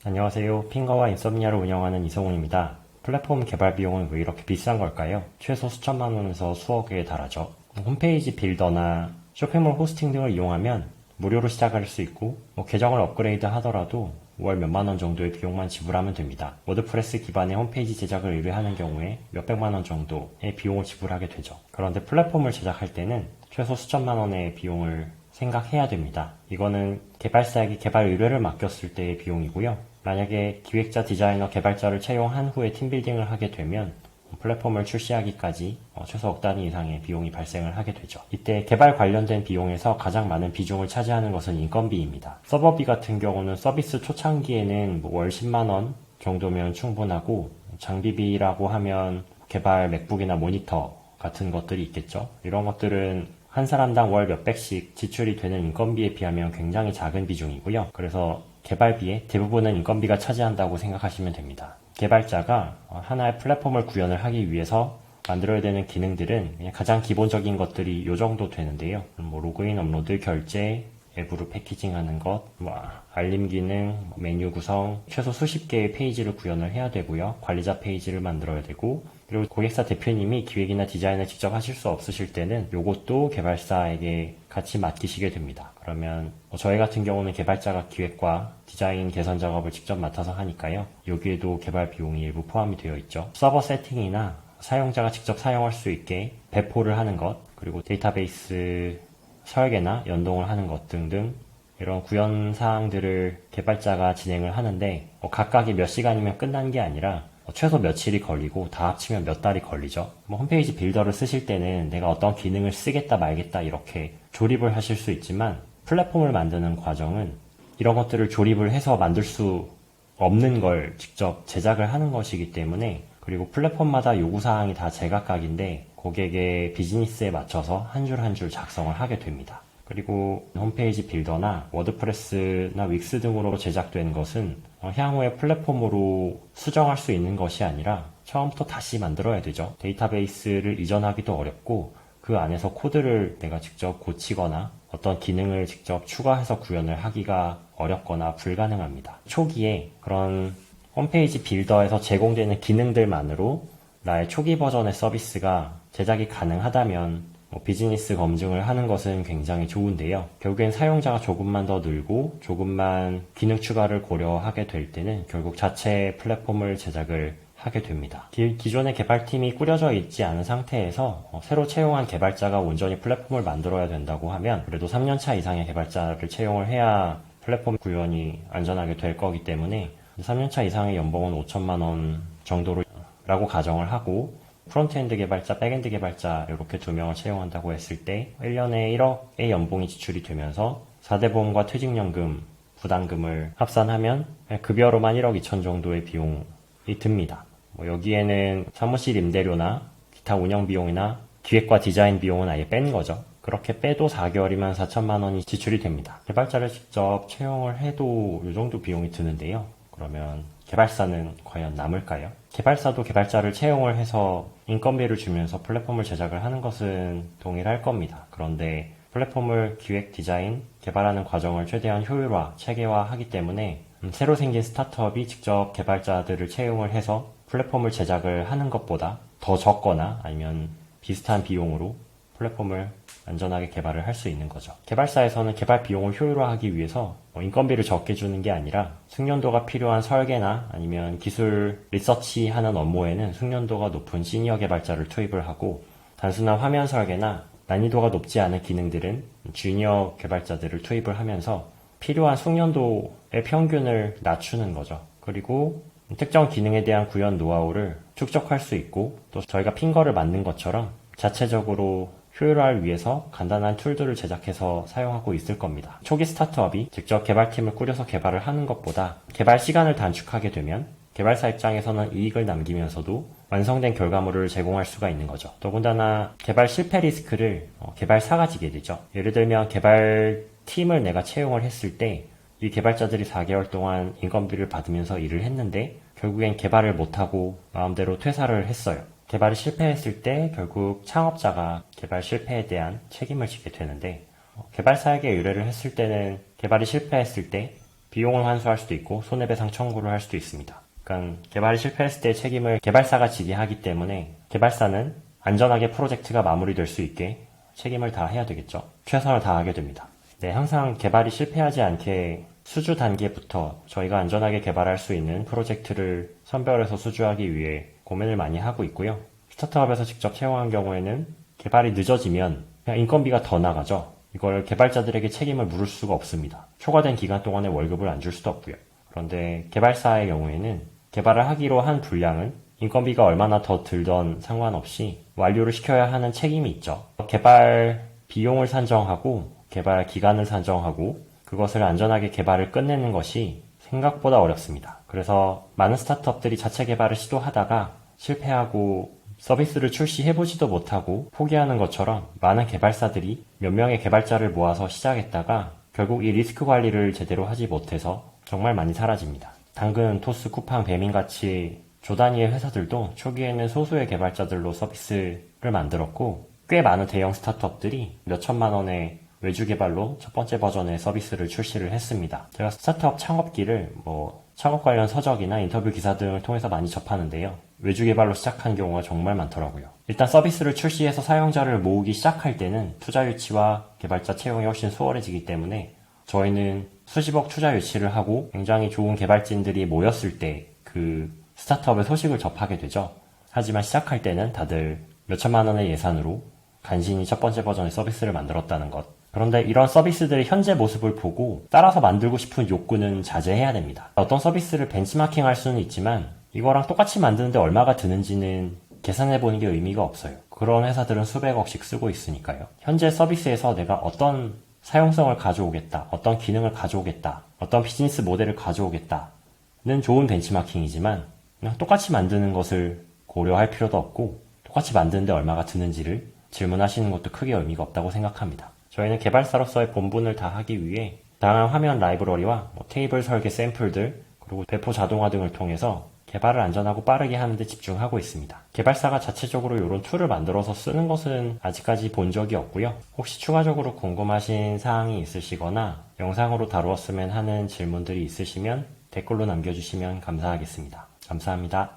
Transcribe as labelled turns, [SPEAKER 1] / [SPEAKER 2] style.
[SPEAKER 1] 안녕하세요. 핑거와 인썸니아를 운영하는 이성훈입니다. 플랫폼 개발 비용은 왜 이렇게 비싼 걸까요? 최소 수천만 원에서 수억에 달하죠. 홈페이지 빌더나 쇼핑몰 호스팅 등을 이용하면 무료로 시작할 수 있고 계정을 업그레이드 하더라도 월 몇만 원 정도의 비용만 지불하면 됩니다. 워드프레스 기반의 홈페이지 제작을 의뢰하는 경우에 몇백만 원 정도의 비용을 지불하게 되죠. 그런데 플랫폼을 제작할 때는 최소 수천만 원의 비용을 생각해야 됩니다. 이거는 개발사에게 개발 의뢰를 맡겼을 때의 비용이고요. 만약에 기획자, 디자이너, 개발자를 채용한 후에 팀빌딩을 하게 되면 플랫폼을 출시하기까지 최소 억 단위 이상의 비용이 발생을 하게 되죠. 이때 개발 관련된 비용에서 가장 많은 비중을 차지하는 것은 인건비입니다. 서버비 같은 경우는 서비스 초창기에는 월 10만 원 정도면 충분하고, 장비비라고 하면 개발 맥북이나 모니터 같은 것들이 있겠죠. 이런 것들은 한 사람당 월 몇백씩 지출이 되는 인건비에 비하면 굉장히 작은 비중이고요. 그래서 개발비의 대부분은 인건비가 차지한다고 생각하시면 됩니다. 개발자가 하나의 플랫폼을 구현을 하기 위해서 만들어야 되는 기능들은 그냥 가장 기본적인 것들이 이 정도 되는데요. 로그인, 업로드, 결제, 앱으로 패키징하는 것, 알림 기능, 메뉴 구성, 최소 수십 개의 페이지를 구현을 해야 되고요. 관리자 페이지를 만들어야 되고, 그리고 고객사 대표님이 기획이나 디자인을 직접 하실 수 없으실 때는 이것도 개발사에게 같이 맡기시게 됩니다. 그러면 저희 같은 경우는 개발자가 기획과 디자인 개선 작업을 직접 맡아서 하니까요. 여기에도 개발 비용이 일부 포함이 되어 있죠. 서버 세팅이나 사용자가 직접 사용할 수 있게 배포를 하는 것, 그리고 데이터베이스 설계나 연동을 하는 것 등등 이런 구현 사항들을 개발자가 진행을 하는데 각각이 몇 시간이면 끝난 게 아니라 최소 며칠이 걸리고 다 합치면 몇 달이 걸리죠. 홈페이지 빌더를 쓰실 때는 내가 어떤 기능을 쓰겠다 말겠다 이렇게 조립을 하실 수 있지만, 플랫폼을 만드는 과정은 이런 것들을 조립을 해서 만들 수 없는 걸 직접 제작을 하는 것이기 때문에, 그리고 플랫폼마다 요구사항이 다 제각각인데 고객의 비즈니스에 맞춰서 한 줄 한 줄 작성을 하게 됩니다. 그리고 홈페이지 빌더나 워드프레스나 윅스 등으로 제작된 것은 향후에 플랫폼으로 수정할 수 있는 것이 아니라 처음부터 다시 만들어야 되죠. 데이터베이스를 이전하기도 어렵고, 그 안에서 코드를 내가 직접 고치거나 어떤 기능을 직접 추가해서 구현을 하기가 어렵거나 불가능합니다. 초기에 그런 홈페이지 빌더에서 제공되는 기능들만으로 나의 초기 버전의 서비스가 제작이 가능하다면 비즈니스 검증을 하는 것은 굉장히 좋은데요. 결국엔 사용자가 조금만 더 늘고 조금만 기능 추가를 고려하게 될 때는 결국 자체 플랫폼을 제작을 하게 됩니다. 기존의 개발팀이 꾸려져 있지 않은 상태에서 새로 채용한 개발자가 온전히 플랫폼을 만들어야 된다고 하면 그래도 3년차 이상의 개발자를 채용을 해야 플랫폼 구현이 안전하게 될 거기 때문에 3년차 이상의 연봉은 5천만 원 정도라고 가정을 하고, 프론트엔드 개발자, 백엔드 개발자 이렇게 2명을 채용한다고 했을 때 1년에 1억의 연봉이 지출이 되면서 4대 보험과 퇴직연금, 부담금을 합산하면 급여로만 1억 2천 정도의 비용이 듭니다. 여기에는 사무실 임대료나 기타 운영 비용이나 기획과 디자인 비용은 아예 뺀 거죠. 그렇게 빼도 4개월이면 4천만 원이 지출이 됩니다. 개발자를 직접 채용을 해도 이 정도 비용이 드는데요. 그러면 개발사는 과연 남을까요? 개발사도 개발자를 채용을 해서 인건비를 주면서 플랫폼을 제작을 하는 것은 동일할 겁니다. 그런데 플랫폼을 기획, 디자인, 개발하는 과정을 최대한 효율화, 체계화하기 때문에 새로 생긴 스타트업이 직접 개발자들을 채용을 해서 플랫폼을 제작을 하는 것보다 더 적거나 아니면 비슷한 비용으로 플랫폼을 안전하게 개발을 할 수 있는 거죠. 개발사에서는 개발 비용을 효율화하기 위해서 인건비를 적게 주는 게 아니라 숙련도가 필요한 설계나 아니면 기술 리서치하는 업무에는 숙련도가 높은 시니어 개발자를 투입을 하고, 단순한 화면 설계나 난이도가 높지 않은 기능들은 주니어 개발자들을 투입을 하면서 필요한 숙련도의 평균을 낮추는 거죠. 그리고 특정 기능에 대한 구현 노하우를 축적할 수 있고, 또 저희가 핑거를 만든 것처럼 자체적으로 효율화를 위해서 간단한 툴들을 제작해서 사용하고 있을 겁니다. 초기 스타트업이 직접 개발팀을 꾸려서 개발을 하는 것보다 개발 시간을 단축하게 되면 개발사 입장에서는 이익을 남기면서도 완성된 결과물을 제공할 수가 있는 거죠. 더군다나 개발 실패 리스크를 개발사가 지게 되죠. 예를 들면 개발팀을 내가 채용을 했을 때 이 개발자들이 4개월 동안 인건비를 받으면서 일을 했는데 결국엔 개발을 못하고 마음대로 퇴사를 했어요. 개발이 실패했을 때 결국 창업자가 개발 실패에 대한 책임을 지게 되는데, 개발사에게 의뢰를 했을 때는 개발이 실패했을 때 비용을 환수할 수도 있고 손해배상 청구를 할 수도 있습니다. 그러니까 개발이 실패했을 때 책임을 개발사가 지게 하기 때문에 개발사는 안전하게 프로젝트가 마무리될 수 있게 책임을 다해야 되겠죠. 최선을 다하게 됩니다. 네, 항상 개발이 실패하지 않게 수주 단계부터 저희가 안전하게 개발할 수 있는 프로젝트를 선별해서 수주하기 위해 고민을 많이 하고 있고요. 스타트업에서 직접 채용한 경우에는 개발이 늦어지면 그냥 인건비가 더 나가죠. 이걸 개발자들에게 책임을 물을 수가 없습니다. 초과된 기간 동안에 월급을 안 줄 수도 없고요. 그런데 개발사의 경우에는 개발을 하기로 한 분량은 인건비가 얼마나 더 들던 상관없이 완료를 시켜야 하는 책임이 있죠. 개발 비용을 산정하고 개발 기간을 산정하고 그것을 안전하게 개발을 끝내는 것이 생각보다 어렵습니다. 그래서 많은 스타트업들이 자체 개발을 시도하다가 실패하고 서비스를 출시해보지도 못하고 포기하는 것처럼 많은 개발사들이 몇 명의 개발자를 모아서 시작했다가 결국 이 리스크 관리를 제대로 하지 못해서 정말 많이 사라집니다. 당근, 토스, 쿠팡, 배민같이 조단위의 회사들도 초기에는 소수의 개발자들로 서비스를 만들었고 꽤 많은 대형 스타트업들이 몇 천만 원의 외주 개발로 첫 번째 버전의 서비스를 출시를 했습니다. 제가 스타트업 창업기를 창업 관련 서적이나 인터뷰 기사 등을 통해서 많이 접하는데요. 외주 개발로 시작한 경우가 정말 많더라고요. 일단 서비스를 출시해서 사용자를 모으기 시작할 때는 투자 유치와 개발자 채용이 훨씬 수월해지기 때문에 저희는 수십억 투자 유치를 하고 굉장히 좋은 개발진들이 모였을 때 그 스타트업의 소식을 접하게 되죠. 하지만 시작할 때는 다들 몇천만 원의 예산으로 간신히 첫 번째 버전의 서비스를 만들었다는 것. 그런데 이런 서비스들의 현재 모습을 보고 따라서 만들고 싶은 욕구는 자제해야 됩니다. 어떤 서비스를 벤치마킹 할 수는 있지만 이거랑 똑같이 만드는데 얼마가 드는지는 계산해보는 게 의미가 없어요. 그런 회사들은 수백억씩 쓰고 있으니까요. 현재 서비스에서 내가 어떤 사용성을 가져오겠다, 어떤 기능을 가져오겠다, 어떤 비즈니스 모델을 가져오겠다는 좋은 벤치마킹이지만 그냥 똑같이 만드는 것을 고려할 필요도 없고 똑같이 만드는데 얼마가 드는지를 질문하시는 것도 크게 의미가 없다고 생각합니다. 저희는 개발사로서의 본분을 다하기 위해 다양한 화면 라이브러리와 테이블 설계 샘플들 그리고 배포 자동화 등을 통해서 개발을 안전하고 빠르게 하는 데 집중하고 있습니다. 개발사가 자체적으로 이런 툴을 만들어서 쓰는 것은 아직까지 본 적이 없고요. 혹시 추가적으로 궁금하신 사항이 있으시거나 영상으로 다루었으면 하는 질문들이 있으시면 댓글로 남겨주시면 감사하겠습니다. 감사합니다.